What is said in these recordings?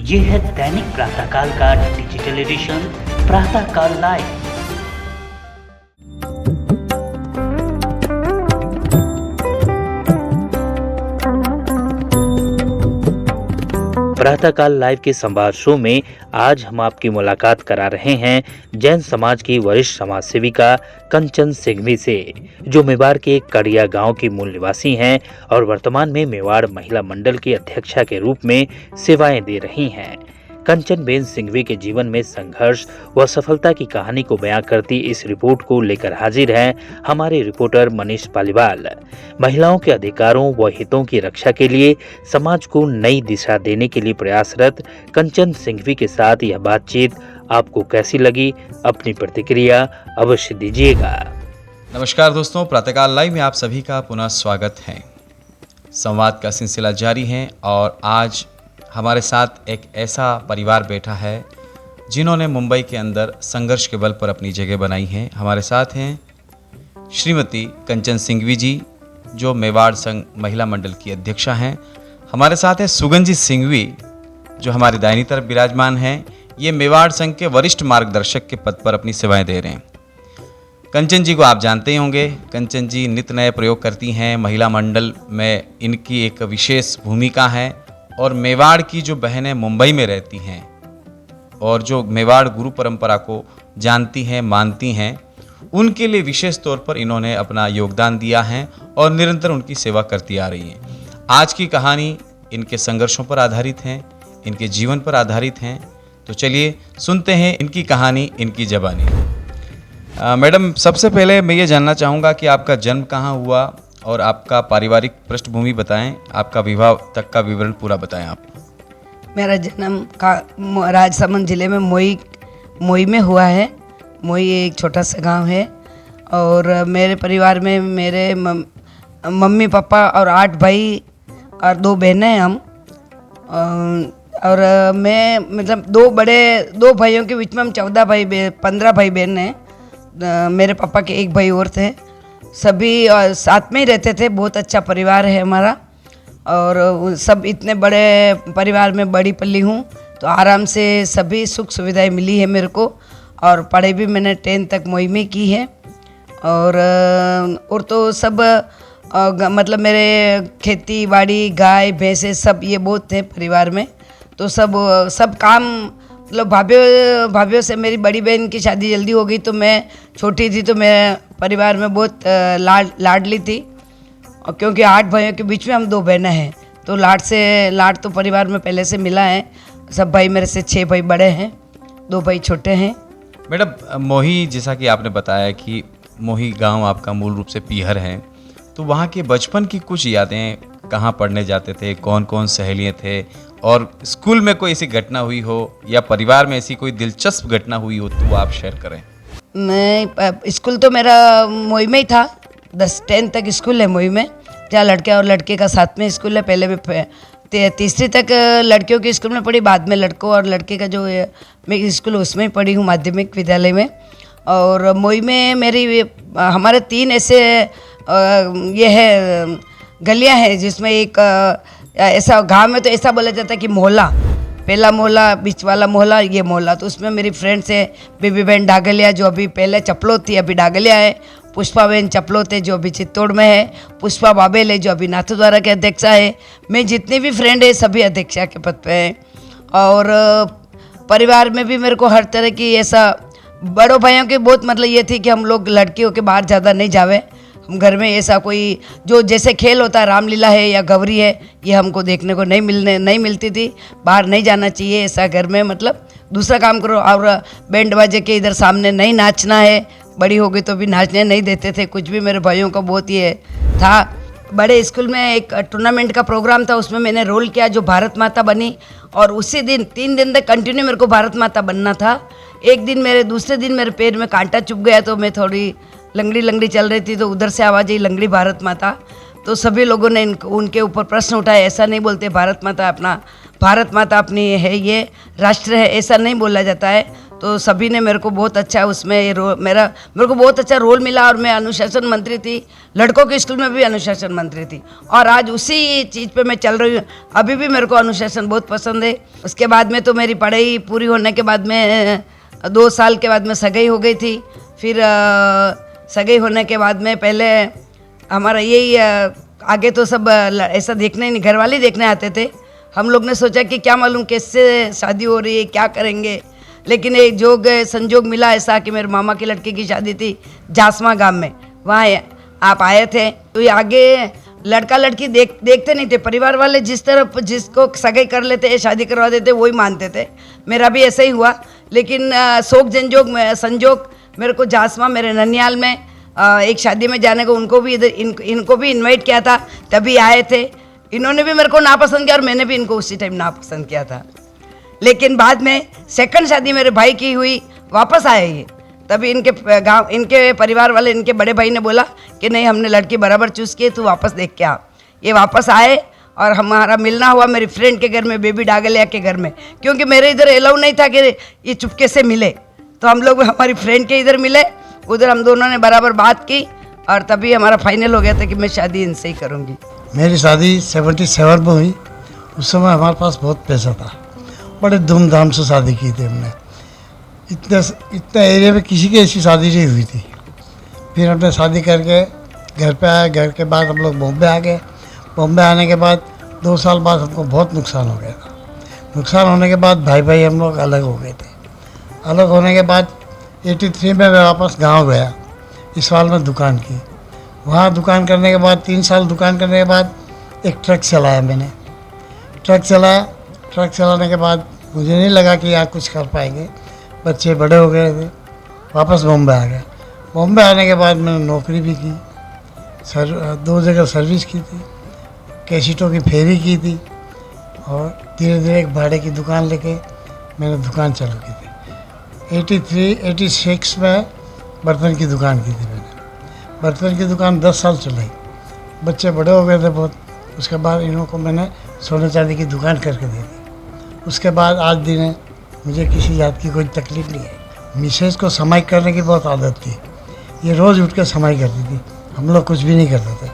ये है दैनिक प्रातःकाल का डिजिटल एडिशन प्रातःकाल लाइव। प्रातःकाल लाइव के संवाद शो में आज हम आपकी मुलाकात करा रहे हैं जैन समाज की वरिष्ठ समाज सेविका कंचन सिंघवी से, जो मेवाड़ के कड़िया गांव की मूल निवासी हैं और वर्तमान में मेवाड़ महिला मंडल की अध्यक्षा के रूप में सेवाएं दे रही हैं। कंचन बेन सिंघवी के जीवन में संघर्ष व सफलता की कहानी को बयां करती इस रिपोर्ट को लेकर हाजिर हैं हमारे रिपोर्टर मनीष पालीवाल। महिलाओं के अधिकारों व हितों की रक्षा के लिए समाज को नई दिशा देने के लिए प्रयासरत कंचन सिंघवी के साथ यह बातचीत आपको कैसी लगी, अपनी प्रतिक्रिया अवश्य दीजिएगा। नमस्कार दोस्तों, प्रातःकाल लाइव में आप सभी का पुनः स्वागत है। संवाद का सिलसिला जारी है और आज हमारे साथ एक ऐसा परिवार बैठा है जिन्होंने मुंबई के अंदर संघर्ष के बल पर अपनी जगह बनाई है। हमारे साथ हैं श्रीमती कंचन सिंघवी जी, जो मेवाड़ संघ महिला मंडल की अध्यक्षा हैं। हमारे साथ हैं सुगंजी सिंघवी, जो हमारी दाहिनी तरफ विराजमान हैं। ये मेवाड़ संघ के वरिष्ठ मार्गदर्शक के पद पर अपनी सेवाएं दे रहे हैं। कंचन जी को आप जानते ही होंगे। कंचन जी नित नए प्रयोग करती हैं। महिला मंडल में इनकी एक विशेष भूमिका है और मेवाड़ की जो बहनें मुंबई में रहती हैं और जो मेवाड़ गुरु परंपरा को जानती हैं, मानती हैं, उनके लिए विशेष तौर पर इन्होंने अपना योगदान दिया है और निरंतर उनकी सेवा करती आ रही हैं। आज की कहानी इनके संघर्षों पर आधारित है, इनके जीवन पर आधारित हैं। तो चलिए सुनते हैं इनकी कहानी, इनकी ज़बानी। मैडम, सबसे पहले मैं ये जानना चाहूँगा कि आपका जन्म कहाँ हुआ और आपका पारिवारिक पृष्ठभूमि बताएं, आपका विवाह तक का विवरण पूरा बताएं आप। मेरा जन्म राजसमंद जिले में मोई में हुआ है। मोई एक छोटा सा गांव है और मेरे परिवार में मेरे मम्मी पापा और 8 भाई और 2 बहनें हैं हम। और मैं मतलब 2 भाइयों के बीच में हम 15 भाई बहन हैं। मेरे पापा के 1 भाई और थे। सभी साथ में ही रहते थे। बहुत अच्छा परिवार है हमारा और सब इतने बड़े परिवार में बड़ी पली हूँ, तो आराम से सभी सुख सुविधाएं मिली है मेरे को। और पढ़ाई भी मैंने 10th तक मोई में की है। और तो सब मतलब मेरे खेती बाड़ी गाय भैंसे सब ये बहुत थे परिवार में। तो सब काम मतलब भाभीियों से मेरी बड़ी बहन की शादी जल्दी हो गई, तो मैं छोटी थी, तो मैं परिवार में बहुत लाडली थी। और क्योंकि 8 भाइयों के बीच में हम 2 बहनें हैं, तो लाड तो परिवार में पहले से मिला है। सब भाई मेरे से 6 भाई बड़े हैं, 2 भाई छोटे हैं। मैडम, मोही, जैसा कि आपने बताया कि मोही गांव आपका मूल रूप से पीहर है, तो वहाँ के बचपन की कुछ यादें, कहाँ पढ़ने जाते थे, कौन कौन सहेलियाँ थे, और स्कूल में कोई ऐसी घटना हुई हो या परिवार में ऐसी कोई दिलचस्प घटना हुई हो तो वो आप शेयर करें। मैं स्कूल तो मेरा मोई में ही था। 10th तक स्कूल है मोई में, जहाँ लड़के और लड़के का साथ में स्कूल है। पहले भी 3री तक लड़कियों के स्कूल में पढ़ी, बाद में लड़कों और लड़के का जो मैं स्कूल उसमें ही पढ़ी हूँ, माध्यमिक विद्यालय में। और मोई में हमारे 3 ऐसे ये है गलियाँ हैं, जिसमें एक ऐसा गांव में तो ऐसा बोला जाता है कि मोहल्ला, पहला मोहल्ला, बीच वाला मोहल्ला, ये मोहल्ला। तो उसमें मेरी फ्रेंड्स है बेबी बहन डागलिया, जो अभी पहले चपलोत थी, अभी डागलिया है। पुष्पा बहन चपलोत है, जो अभी चित्तौड़ में है। पुष्पा बाबेल है, जो अभी नाथद्वारा के अध्यक्षा है। मैं जितने भी फ्रेंड है सभी अध्यक्षा के पद पे हैं। और परिवार में भी मेरे को हर तरह की ऐसा बड़ों भाइयों के बहुत मतलब ये थी कि हम लोग लड़कियों के बाहर ज़्यादा नहीं जावे। हम घर में ऐसा कोई जो जैसे खेल होता है, रामलीला है या गौरी है, ये हमको देखने को नहीं मिलती थी। बाहर नहीं जाना चाहिए ऐसा, घर में मतलब दूसरा काम करो। और बैंड बाजे के इधर सामने नहीं नाचना है। बड़ी हो गई तो भी नाचने नहीं देते थे कुछ भी। मेरे भाइयों का बहुत ये था। बड़े स्कूल में एक टूर्नामेंट का प्रोग्राम था, उसमें मैंने रोल किया, जो भारत माता बनी। और उसी दिन 3 दिन तक कंटिन्यू मेरे को भारत माता बनना था। दूसरे दिन मेरे पैर में कांटा चुभ गया, तो मैं थोड़ी लंगड़ी चल रही थी, तो उधर से आवाज़ आई लंगड़ी भारत माता। तो सभी लोगों ने उनके ऊपर प्रश्न उठाए, ऐसा नहीं बोलते भारत माता अपनी है, ये राष्ट्र है, ऐसा नहीं बोला जाता है। तो सभी ने मेरे को बहुत अच्छा उसमें मेरे को बहुत अच्छा रोल मिला और मैं अनुशासन मंत्री थी, लड़कों के स्कूल में भी अनुशासन मंत्री थी और आज उसी चीज़ पे मैं चल रही हूँ। अभी भी मेरे को अनुशासन बहुत पसंद है। उसके बाद में तो मेरी पढ़ाई पूरी होने के बाद में 2 साल के बाद में सगाई हो गई थी। फिर सगाई होने के बाद में पहले हमारा यही आगे तो सब ऐसा देखने नहीं, घर वाले देखने आते थे। हम लोग ने सोचा कि क्या मालूम कैसे शादी हो रही है, क्या करेंगे, लेकिन एक जोग संजोग मिला ऐसा कि मेरे मामा की लड़के की शादी थी जासमा गांव में, वहाँ आप आए थे। तो ये आगे लड़का लड़की देखते नहीं थे, परिवार वाले जिस तरफ जिसको सगाई कर लेते शादी करवा देते वही मानते थे। मेरा भी ऐसा ही हुआ, लेकिन संजोग मेरे को जासमा मेरे ननियाल में एक शादी में जाने को उनको भी इनको भी इनवाइट किया था, तभी आए थे। इन्होंने भी मेरे को नापसंद किया और मैंने भी इनको उसी टाइम नापसंद किया था। लेकिन बाद में सेकंड शादी मेरे भाई की हुई, वापस आए ये, तभी इनके परिवार वाले इनके बड़े भाई ने बोला कि नहीं हमने लड़की बराबर चूज़ की, तू वापस देख के आ। ये वापस आए और हमारा मिलना हुआ मेरी फ्रेंड के घर में, बेबी डागलिया के घर में, क्योंकि मेरे इधर अलाउ नहीं था कि ये चुपके से मिले। तो हम लोग हमारी फ्रेंड के इधर मिले, उधर हम दोनों ने बराबर बात की और तभी हमारा फाइनल हो गया था कि मैं शादी इनसे ही करूँगी। मेरी शादी 77 में हुई। उस समय हमारे पास बहुत पैसा था, बड़े धूमधाम से शादी की थी हमने। इतने एरिया में किसी की ऐसी शादी नहीं हुई थी। फिर हमने शादी करके घर पे आए। घर के बाद हम लोग बॉम्बे आ गए। बॉम्बे आने के बाद 2 साल बाद हमको बहुत नुकसान हो गया था। नुकसान होने के बाद भाई हम लोग अलग हो गए थे। अलग होने के बाद 83 में मैं वापस गांव गया, इस साल में दुकान की। वहाँ दुकान करने के बाद 3 साल दुकान करने के बाद एक ट्रक चलाया मैंने। ट्रक चलाने के बाद मुझे नहीं लगा कि यहाँ कुछ कर पाएंगे, बच्चे बड़े हो गए थे। वापस बॉम्बे आ गया। बॉम्बे आने के बाद मैंने नौकरी भी की, 2 जगह सर्विस की थी, कैसेटों की फेरी की थी और धीरे धीरे एक भाड़े की दुकान लेके मैंने दुकान चालू की थी। 86 में बर्तन की दुकान की थी मैंने। बर्तन की दुकान 10 साल चलाई। बच्चे बड़े हो गए थे बहुत। उसके बाद इन्हों को मैंने सोने चांदी की दुकान करके दे दी। उसके बाद आज दिन है, मुझे किसी जात की कोई तकलीफ नहीं है। मिसेज को समाई करने की बहुत आदत थी, ये रोज़ उठ के समाई करती थी, हम लोग कुछ भी नहीं करते थे।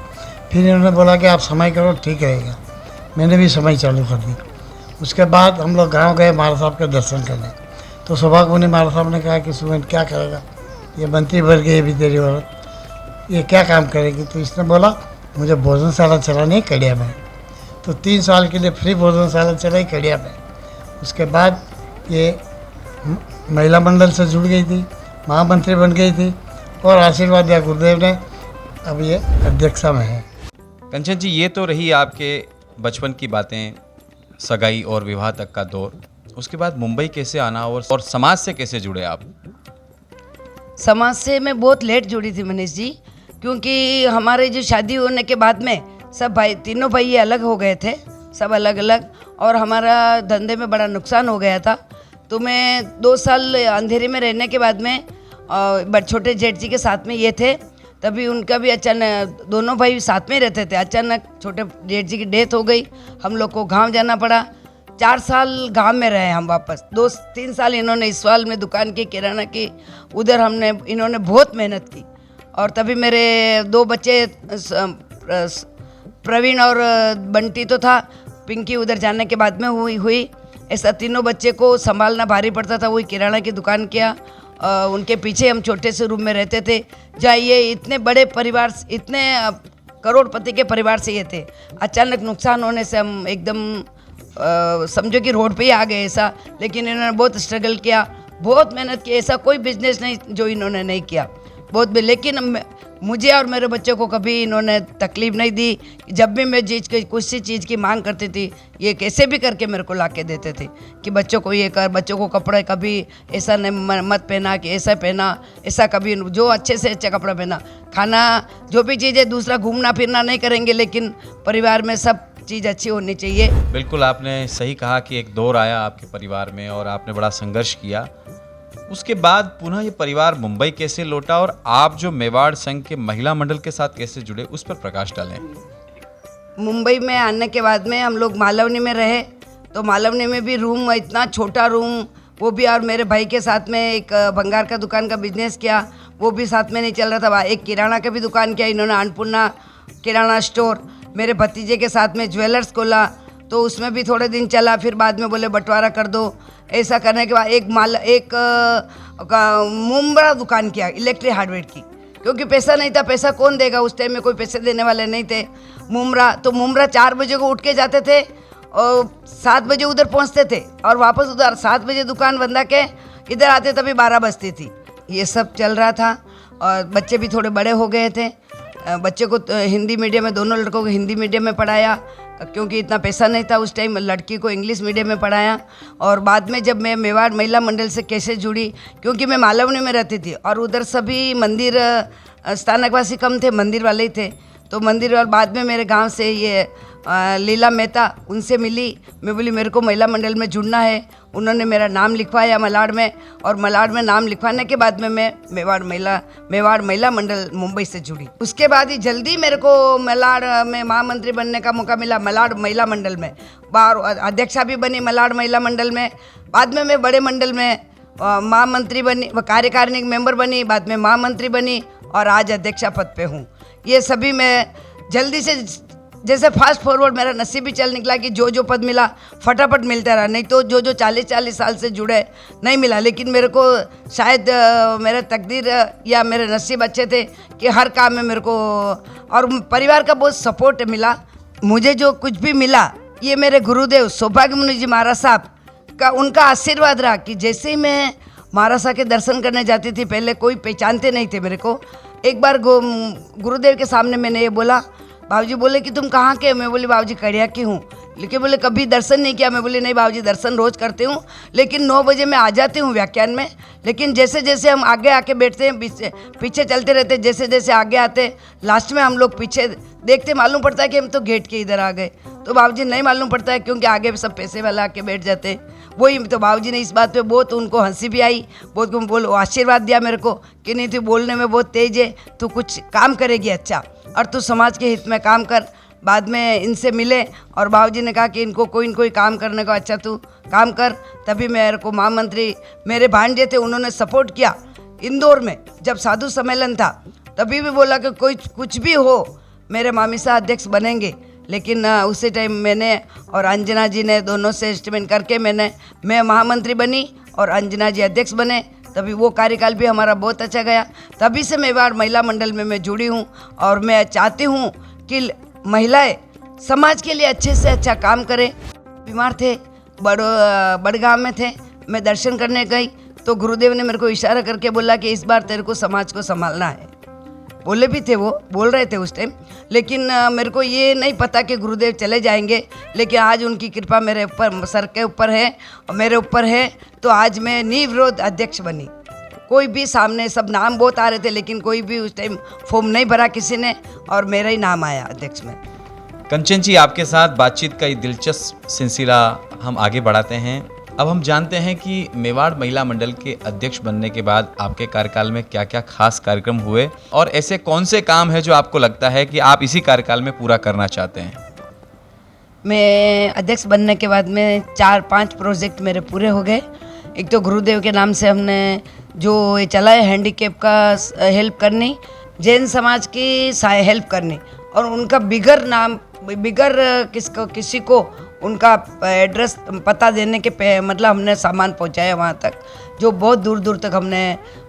फिर इन्होंने बोला कि आप समाई करो, ठीक रहेगा। मैंने भी समाई चालू कर दी। उसके बाद हम लोग गाँव गए महाराज साहब के दर्शन करने। तो सौभाग्यवनी महाराज साहब ने कहा कि सुमन क्या करेगा, ये मंत्री बन गई अभी तेरी औरत, ये क्या काम करेगी। तो इसने बोला मुझे भोजनशाला चलानी है कड़िया में। तो 3 साल के लिए फ्री भोजनशाला चलाई कड़िया में। उसके बाद ये महिला मंडल से जुड़ गई थी, महामंत्री बन गई थी और आशीर्वाद दिया गुरुदेव ने, अब ये अध्यक्षा में है। कंचन जी, ये तो रही आपके बचपन की बातें, सगाई और विवाह तक का दौर। उसके बाद मुंबई कैसे आना और समाज से कैसे जुड़े आप? समाज से मैं बहुत लेट जुड़ी थी मनीष जी, क्योंकि हमारे जो शादी होने के बाद में सब तीनों भाई अलग हो गए थे, सब अलग अलग, और हमारा धंधे में बड़ा नुकसान हो गया था। तो मैं 2 साल अंधेरे में रहने के बाद में छोटे जेठ जी के साथ में ये थे, तभी उनका भी अचानक, दोनों भाई साथ में रहते थे, अचानक छोटे जेठ जी की डेथ हो गई। हम लोग को गांव जाना पड़ा। 4 साल गांव में रहे हम वापस। 2-3 साल इन्होंने इस साल में दुकान की, किराना की, उधर इन्होंने बहुत मेहनत की। और तभी मेरे 2 बच्चे प्रवीण और बंटी तो था, पिंकी उधर जाने के बाद में हुई ऐसा तीनों बच्चे को संभालना भारी पड़ता था। वही किराना की दुकान किया। उनके पीछे हम छोटे से रूम में रहते थे, जहाँ ये इतने बड़े परिवार, इतने करोड़पति के परिवार से ये थे। अचानक नुकसान होने से हम एकदम समझो कि रोड पे ही आ गए ऐसा। लेकिन इन्होंने बहुत स्ट्रगल किया, बहुत मेहनत की। ऐसा कोई बिजनेस नहीं जो इन्होंने नहीं किया, बहुत भी। लेकिन मुझे और मेरे बच्चों को कभी इन्होंने तकलीफ़ नहीं दी। जब भी मैं कुछ चीज़ की मांग करती थी, ये कैसे भी करके मेरे को ला के देते थे कि बच्चों को ये कर, बच्चों को कपड़े कभी ऐसा नहीं मत पहना कि ऐसा पहना, ऐसा कभी जो अच्छे से अच्छा कपड़ा पहना, खाना जो भी चीज़ें, दूसरा घूमना फिरना नहीं करेंगे, लेकिन परिवार में सब चीज़ अच्छी होनी चाहिए। बिल्कुल, आपने सही कहा कि एक दौर आया आपके परिवार में और आपने बड़ा संघर्ष किया। उसके बाद पुनः ये परिवार मुंबई कैसे लौटा और आप जो मेवाड़ संघ के महिला मंडल के साथ कैसे जुड़े, उस पर प्रकाश डालें। मुंबई में आने के बाद में हम लोग मालवनी में रहे। तो मालवनी में भी रूम, इतना छोटा रूम, वो भी, और मेरे भाई के साथ में एक भंगार का दुकान का बिजनेस किया, वो भी साथ में नहीं चल रहा था। एक किराना का भी दुकान किया इन्होंने, अन्नपूर्णा किराना स्टोर। मेरे भतीजे के साथ में ज्वेलर्स खोला, तो उसमें भी थोड़े दिन चला, फिर बाद में बोले बंटवारा कर दो। ऐसा करने के बाद एक मुमरा दुकान किया इलेक्ट्रिक हार्डवेयर की, क्योंकि पैसा नहीं था। पैसा कौन देगा, उस टाइम में कोई पैसे देने वाले नहीं थे। मुमरा 4 बजे को उठ के जाते थे और 7 बजे उधर पहुंचते थे, और वापस उधर 7 बजे दुकान बंदा के इधर आते तभी 12 बजती थी। ये सब चल रहा था, और बच्चे भी थोड़े बड़े हो गए थे। बच्चे को हिंदी मीडियम में, दोनों लड़कों को हिंदी मीडियम में पढ़ाया, क्योंकि इतना पैसा नहीं था उस टाइम। लड़की को इंग्लिश मीडियम में पढ़ाया। और बाद में जब मैं मेवाड़ महिला मंडल से कैसे जुड़ी, क्योंकि मैं मालवनी में रहती थी और उधर सभी मंदिर स्थानकवासी कम थे, मंदिर वाले ही थे। तो मंदिर, और बाद में मेरे गांव से ये लीला मेहता, उनसे मिली। मैं बोली मेरे को महिला मंडल में जुड़ना है। उन्होंने मेरा नाम लिखवाया मलाड में, और मलाड में नाम लिखवाने के बाद में मैं मेवाड़ महिला मंडल मुंबई से जुड़ी। उसके बाद ही जल्दी मेरे को मलाड में महामंत्री बनने का मौका मिला, मलाड महिला मंडल में। बाहर अध्यक्षा भी बनी मलाड महिला मंडल में। बाद में मैं बड़े मंडल में महामंत्री बनी, कार्यकारिणी मेंबर बनी, बाद में महामंत्री बनी, और आज अध्यक्षा पद पे हूँ। ये सभी मैं जल्दी से, जैसे फास्ट फॉरवर्ड मेरा नसीब भी चल निकला कि जो पद मिला फटाफट मिलता रहा। नहीं तो जो 40 साल से जुड़े नहीं मिला। लेकिन मेरे को शायद मेरा तकदीर या मेरे नसीब अच्छे थे कि हर काम में मेरे को, और परिवार का बहुत सपोर्ट मिला। मुझे जो कुछ भी मिला, ये मेरे गुरुदेव सौभाग्य मुनि जी महाराज साहब का, उनका आशीर्वाद रहा। कि जैसे ही मैं महाराज साहब के दर्शन करने जाती थी, पहले कोई पहचानते नहीं थे मेरे को। एक बार गुरुदेव के सामने मैंने ये बोला, बाबूजी बोले कि तुम कहाँ के? मैं बोली बाबूजी कड़िया की हूँ। लेकिन बोले कभी दर्शन नहीं किया। मैं बोली नहीं बाबूजी, दर्शन रोज़ करती हूँ, लेकिन 9 बजे मैं आ जाती हूँ व्याख्यान में। लेकिन जैसे जैसे हम आगे आके बैठते हैं, पीछे चलते रहते, जैसे जैसे आगे आते, लास्ट में हम लोग पीछे देखते, मालूम पड़ता है कि हम तो गेट के इधर आ गए। तो बाबूजी नहीं मालूम पड़ता है, क्योंकि आगे सब पैसे वाला आके बैठ जाते। वही तो बाबूजी ने इस बात पे बहुत उनको हंसी भी आई, बहुत आशीर्वाद दिया मेरे को कि नहीं तू बोलने में बहुत तेज है, तू कुछ काम करेगी अच्छा, और तू समाज के हित में काम कर। बाद में इनसे मिले, और बाबूजी ने कहा कि इनको कोई न कोई काम करने को, अच्छा तू काम कर। तभी मेरे को महामंत्री, मेरे भांजे थे, उन्होंने सपोर्ट किया। इंदौर में जब साधु सम्मेलन था, तभी भी बोला कि कोई कुछ भी हो, मेरे मामी साहब अध्यक्ष बनेंगे। लेकिन उसी टाइम मैंने और अंजना जी ने दोनों से एस्टिमेट करके मैं महामंत्री बनी और अंजना जी अध्यक्ष बने। तभी वो कार्यकाल भी हमारा बहुत अच्छा गया। तभी से मेवाड़ महिला मंडल में मैं जुड़ी हूँ, और मैं चाहती हूँ कि महिलाएं समाज के लिए अच्छे से अच्छा काम करें। बीमार थे, बड़गांव में थे, मैं दर्शन करने गई, तो गुरुदेव ने मेरे को इशारा करके बोला कि इस बार तेरे को समाज को संभालना है। बोले भी थे, वो बोल रहे थे उस टाइम, लेकिन मेरे को ये नहीं पता कि गुरुदेव चले जाएंगे। लेकिन आज उनकी कृपा मेरे ऊपर, सर के ऊपर है और मेरे ऊपर है, तो आज मैं निर्विरोध अध्यक्ष बनी। कोई भी सामने, सब नाम बहुत आ रहे थे, लेकिन कोई भी उस टाइम फॉर्म नहीं भरा किसी ने, और मेरा ही नाम आया अध्यक्ष में। कंचन जी, आपके साथ बातचीत का ये दिलचस्प सिलसिला हम आगे बढ़ाते हैं। अब हम जानते हैं कि मेवाड़ महिला मंडल के अध्यक्ष बनने के बाद आपके कार्यकाल में क्या क्या खास कार्यक्रम हुए, और ऐसे कौन से काम है जो आपको लगता है कि आप इसी कार्यकाल में पूरा करना चाहते हैं? मैं अध्यक्ष बनने के बाद में 4-5 प्रोजेक्ट मेरे पूरे हो गए। एक तो गुरुदेव के नाम से हमने जो ये चला है, हैंडीकैप का हेल्प करनी, जैन समाज की हेल्प करनी, और उनका बिगर किसी को उनका एड्रेस पता देने के मतलब हमने सामान पहुंचाया वहाँ तक, जो बहुत दूर दूर तक हमने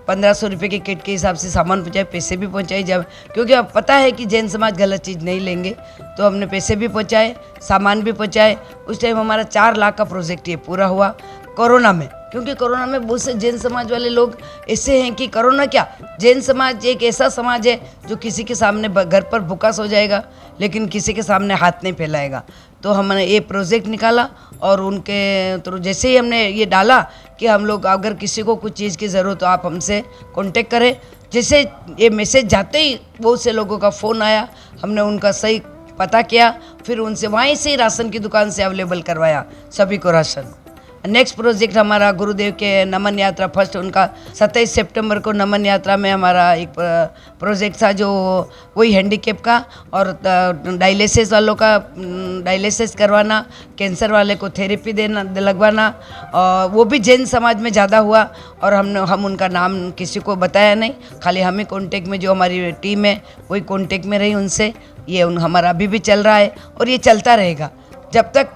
1500 रुपये की किट के हिसाब से सामान पहुंचाए, पैसे भी पहुंचाए। जब क्योंकि अब पता है कि जैन समाज गलत चीज़ नहीं लेंगे, तो हमने पैसे भी पहुंचाए, सामान भी पहुंचाए। उस टाइम हमारा 4 लाख का प्रोजेक्ट ये पूरा हुआ कोरोना में, क्योंकि कोरोना में बहुत से जैन समाज वाले लोग ऐसे हैं कि कोरोना क्या, जैन समाज एक ऐसा समाज है जो किसी के सामने घर पर भूखा सो जाएगा, लेकिन किसी के सामने हाथ नहीं फैलाएगा। तो हमने ये प्रोजेक्ट निकाला, और उनके तो जैसे ही हमने ये डाला कि हम लोग अगर किसी को कुछ चीज़ की ज़रूरत हो आप हमसे कांटेक्ट करें, जैसे ये मैसेज जाते ही बहुत से लोगों का फ़ोन आया, हमने उनका सही पता किया, फिर उनसे वहीं से राशन की दुकान से अवेलेबल करवाया सभी को राशन। नेक्स्ट प्रोजेक्ट हमारा गुरुदेव के नमन यात्रा फर्स्ट उनका 27 सितंबर को नमन यात्रा में हमारा एक प्रोजेक्ट था जो वही हैंडीकेप का और डायलिसिस वालों का डायलिसिस करवाना, कैंसर वाले को थेरेपी देना लगवाना, और वो भी जैन समाज में ज़्यादा हुआ और हम उनका नाम किसी को बताया नहीं, खाली हम ही कॉन्टेक्ट में जो हमारी टीम है वही कॉन्टेक्ट में रही उनसे। ये हमारा अभी भी चल रहा है और ये चलता रहेगा जब तक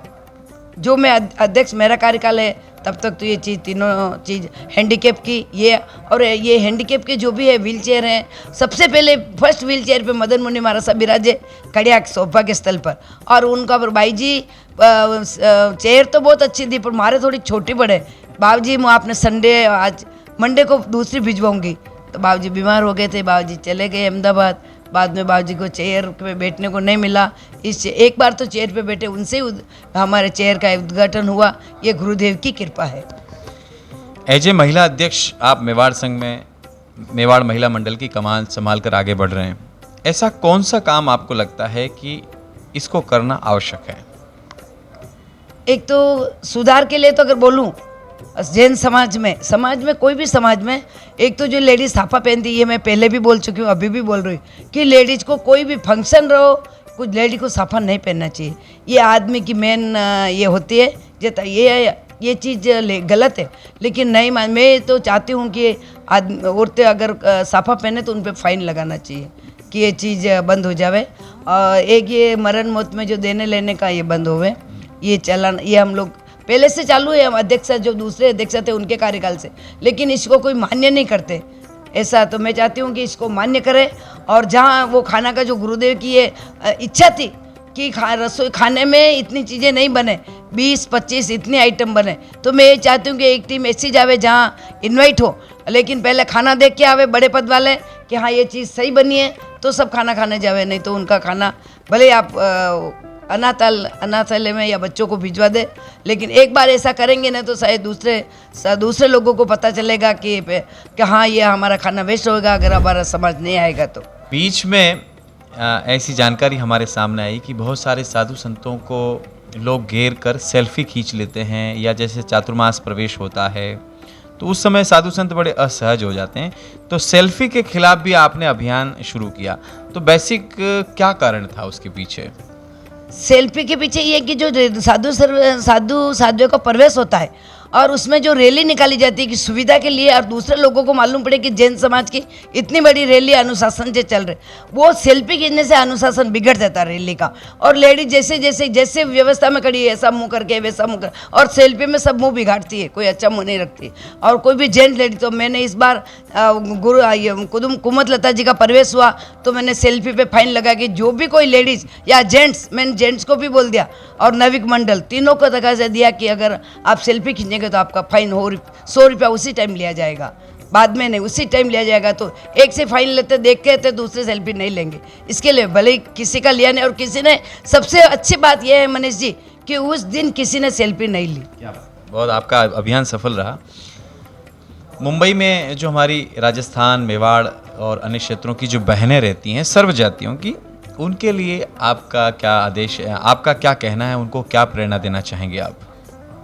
जो मैं अध्यक्ष मेरा कार्यकाल है तब तक। तो ये चीज़ तीनों चीज़ हैंडीकेप की ये और ये हैंडीकेप के जो भी है व्हील चेयर हैं, सबसे पहले फर्स्ट व्हील चेयर पे मदन मुनि महाराज साहब विराजे कड़िया सौभाग्य स्थल पर, और उनका भाई जी चेयर तो बहुत अच्छी थी पर मारे थोड़ी छोटी पड़े। बाबू जी मैं आपने संडे आज मंडे को दूसरी भिजवाऊँगी, तो बाबू जी बीमार हो गए थे, बाबू जी चले गए अहमदाबाद। बाद में बाबू जी को चेयर पे बैठने को नहीं मिला, एक बार तो चेयर पे बैठे, उनसे हमारे चेयर का उद्घाटन हुआ। ये गुरुदेव की कृपा है। एज ए महिला अध्यक्ष आप मेवाड़ संघ में मेवाड़ महिला मंडल की कमान संभाल कर आगे बढ़ रहे हैं। ऐसा कौन सा काम आपको लगता है कि इसको करना आवश्यक है? एक तो सुधार के लिए तो अगर बोलूँ जैन समाज में कोई भी समाज में, एक तो जो लेडीज़ साफा पहनती है, ये मैं पहले भी बोल चुकी हूँ अभी भी बोल रही हूँ कि लेडीज़ को कोई भी फंक्शन रहो कुछ लेडी को साफा नहीं पहनना चाहिए। ये आदमी की मेन ये होती है ये चीज़ गलत है, लेकिन नहीं मैं तो चाहती हूँ कि औरतें अगर साफा पहने तो उन पर फाइन लगाना चाहिए कि ये चीज़ बंद हो जावे। और एक ये मरण मौत में जो देने लेने का ये बंद होवे, ये चलन ये हम लोग पहले से चालू है। हम अध्यक्ष जो दूसरे अध्यक्ष थे उनके कार्यकाल से, लेकिन इसको कोई मान्य नहीं करते। ऐसा तो मैं चाहती हूँ कि इसको मान्य करें। और जहाँ वो खाना का जो गुरुदेव की ये इच्छा थी कि रसोई खाने में इतनी चीज़ें नहीं बने, 20-25 इतने आइटम बने, तो मैं ये चाहती हूँ कि एक टीम ऐसी जावे जहाँ इन्वाइट हो, लेकिन पहले खाना देख के आवे बड़े पद वाले कि हाँ ये चीज़ सही बनी है तो सब खाना खाने जावे, नहीं तो उनका खाना भले आप अनाथालय में या बच्चों को भिजवा दे, लेकिन एक बार ऐसा करेंगे ना तो शायद दूसरे लोगों को पता चलेगा कि हाँ ये हमारा खाना वेस्ट होगा अगर हमारा समाज नहीं आएगा तो। बीच में ऐसी जानकारी हमारे सामने आई कि बहुत सारे साधु संतों को लोग घेर कर सेल्फी खींच लेते हैं, या जैसे चातुर्मास प्रवेश होता है तो उस समय साधु संत बड़े असहज हो जाते हैं। तो सेल्फी के खिलाफ भी आपने अभियान शुरू किया, तो बेसिक क्या कारण था उसके पीछे? सेल्फी के पीछे ये कि जो साधुओं का प्रवेश होता है और उसमें जो रैली निकाली जाती है कि सुविधा के लिए, और दूसरे लोगों को मालूम पड़े कि जैन समाज की इतनी बड़ी रैली अनुशासन से चल रही, वो सेल्फी खींचने से अनुशासन बिगड़ जाता है रैली का। और लेडीज जैसे व्यवस्था में खड़ी है ऐसा मुंह करके वैसा मुंह कर, और सेल्फी में सब मुंह बिगाड़ती है, कोई अच्छा मुंह नहीं रखती। और कोई भी जेंट्स लेडी, तो मैंने इस बार कुमत लता जी का प्रवेश हुआ तो मैंने सेल्फी पे फाइन लगा कि जो भी कोई लेडीज़ या जेंट्स, मैंने जेंट्स को भी बोल दिया और नविक मंडल तीनों को तकाजा दिया कि अगर आप सेल्फी खींचेंगे तो आपका फाइन 100 रुपया उसी टाइम लिया जाएगा, बाद में नहीं, उसी टाइम लिया जाएगा। तो एक से फाइन लेते देख के थे, दूसरे सेल्फी नहीं लेंगे। इसके लिए भले ही किसी का लिया नहीं, और किसी ने, सबसे अच्छी बात यह है मनीष जी कि उस दिन किसी ने सेल्फी नहीं ली। बहुत आपका अभियान सफल रहा। मुंबई में जो हमारी राजस्थान, मेवाड़ और अन्य क्षेत्रों की जो बहनें रहती हैं सर्व जातियों की, उनके लिए आपका क्या आदेश है, आपका क्या कहना है, उनको क्या प्रेरणा देना चाहेंगे आप?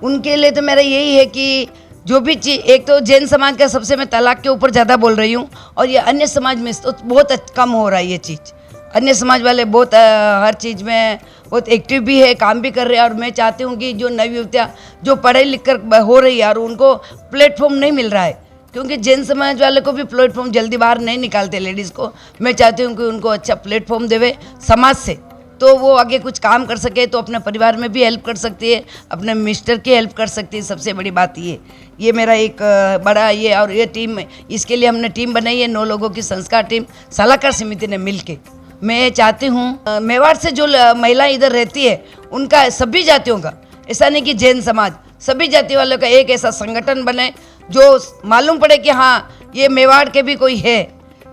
उनके लिए तो मेरा यही है कि जो भी चीज़, एक तो जैन समाज का सबसे मैं तलाक के ऊपर ज़्यादा बोल रही हूँ, और ये अन्य समाज में तो बहुत कम हो रहा है ये चीज़। अन्य समाज वाले बहुत हर चीज़ में बहुत एक्टिव भी है, काम भी कर रहे हैं। और मैं चाहती हूँ कि जो नवी युवतियाँ जो पढ़ाई लिख कर हो रही है और उनको प्लेटफॉर्म नहीं मिल रहा है, क्योंकि जैन समाज वाले को भी प्लेटफॉर्म जल्दी बाहर नहीं निकालते लेडीज़ को, मैं चाहती हूँ कि उनको अच्छा प्लेटफॉर्म देवे समाज से, तो वो आगे कुछ काम कर सके, तो अपने परिवार में भी हेल्प कर सकती है, अपने मिस्टर की हेल्प कर सकती है। सबसे बड़ी बात ये मेरा एक बड़ा ये, और ये टीम, इसके लिए हमने टीम बनाई है 9 लोगों की संस्कार टीम सलाहकार समिति ने मिल के। मैं चाहती हूँ मेवाड़ से जो महिलाएं इधर रहती है उनका, सभी जातियों का, ऐसा नहीं कि जैन समाज, सभी जाति वालों का एक ऐसा संगठन बने जो मालूम पड़े कि हाँ ये मेवाड़ के भी कोई है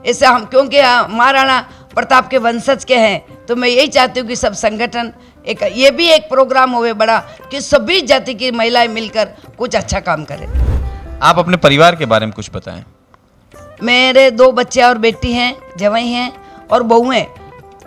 ऐसा। हम क्योंकि महाराणा प्रताप के वंशज के हैं, तो मैं यही चाहती हूँ कि सब संगठन एक, ये भी एक प्रोग्राम होवे बड़ा कि सभी जाति की महिलाएं मिलकर कुछ अच्छा काम करें। आप अपने परिवार के बारे में कुछ बताएं। मेरे 2 बच्चे और बेटी हैं, जवाई हैं और बहू हैं।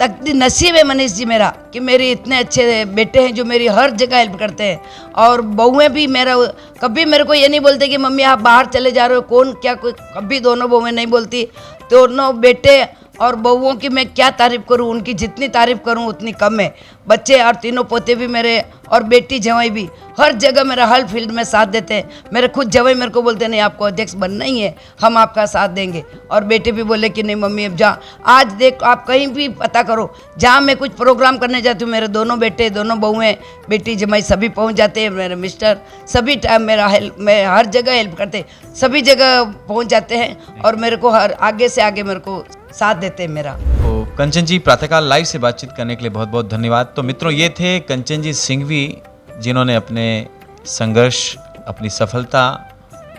नसीब है मनीष जी मेरा कि मेरे इतने अच्छे बेटे हैं जो मेरी हर जगह हेल्प करते हैं। और बहुएं भी मेरा कभी मेरे को ये नहीं बोलते कि मम्मी आप बाहर चले जा रहे हो, कौन क्या कोई, कभी दोनों बहुएं नहीं बोलती। दोनों बेटे और बहुओं की मैं क्या तारीफ़ करूं, उनकी जितनी तारीफ़ करूं उतनी कम है। बच्चे और तीनों पोते भी मेरे और बेटी जवाई भी हर जगह मेरा हर फील्ड में साथ देते हैं। मेरे खुद जवाई मेरे को बोलते नहीं आपको अध्यक्ष बनना ही है, हम आपका साथ देंगे। और बेटे भी बोले कि नहीं मम्मी अब जा, आज देख आप कहीं भी पता करो, जहाँ मैं कुछ प्रोग्राम करने जाती हूँ मेरे दोनों बेटे, दोनों बहुएँ, बेटी जमाई सभी पहुँच जाते हैं। मेरे मिस्टर सभी टाइम मेरा हेल्प, मैं हर जगह हेल्प करते, सभी जगह पहुँच जाते हैं और मेरे को हर आगे से आगे मेरे को साथ देते हैं मेरा। तो कंचन जी, प्रातःकाल लाइव से बातचीत करने के लिए बहुत बहुत धन्यवाद। तो मित्रों, ये थे कंचन जी सिंघवी, जिन्होंने अपने संघर्ष, अपनी सफलता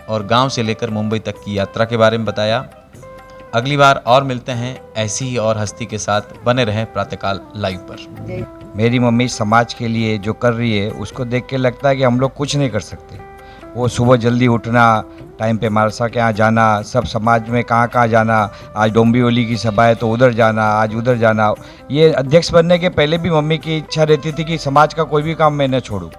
और गांव से लेकर मुंबई तक की यात्रा के बारे में बताया। अगली बार और मिलते हैं ऐसी ही और हस्ती के साथ। बने रहें प्रातःकाल लाइव पर। मेरी मम्मी समाज के लिए जो कर रही है उसको देख के लगता है कि हम लोग कुछ नहीं कर सकते। वो सुबह जल्दी उठना, टाइम पे मालसा के यहाँ जाना, सब समाज में कहाँ कहाँ जाना, आज डोंबिवली की सभा है तो उधर जाना, आज उधर जाना। ये अध्यक्ष बनने के पहले भी मम्मी की इच्छा रहती थी कि समाज का कोई भी काम मैं न छोड़ूं,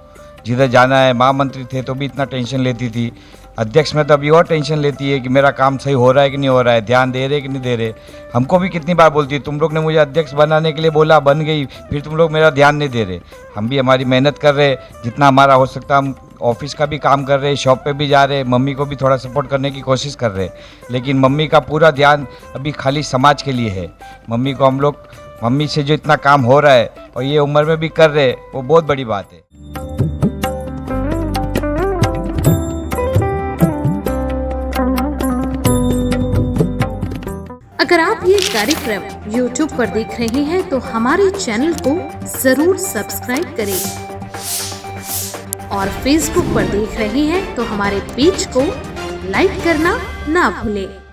जिधर जाना है। महामंत्री थे तो भी इतना टेंशन लेती थी, अध्यक्ष में तो अभी और टेंशन लेती है कि मेरा काम सही हो रहा है कि नहीं हो रहा है, ध्यान दे रहे कि नहीं दे रहे। हमको भी कितनी बार बोलती है तुम लोग ने मुझे अध्यक्ष बनाने के लिए बोला, बन गई, फिर तुम लोग मेरा ध्यान नहीं दे रहे। हम भी हमारी मेहनत कर रहे, जितना हमारा हो सकता हम ऑफिस का भी काम कर रहे, शॉप पे भी जा रहे, मम्मी को भी थोड़ा सपोर्ट करने की कोशिश कर रहे। लेकिन मम्मी का पूरा ध्यान अभी खाली समाज के लिए है। मम्मी को हम लोग, मम्मी से जो इतना काम हो रहा है और ये उम्र में भी कर रहे, वो बहुत बड़ी बात है। अगर आप ये कार्यक्रम YouTube पर देख रहे हैं तो हमारे चैनल को जरूर सब्सक्राइब करें और Facebook पर देख रहे हैं तो हमारे पेज को लाइक करना ना भूलें।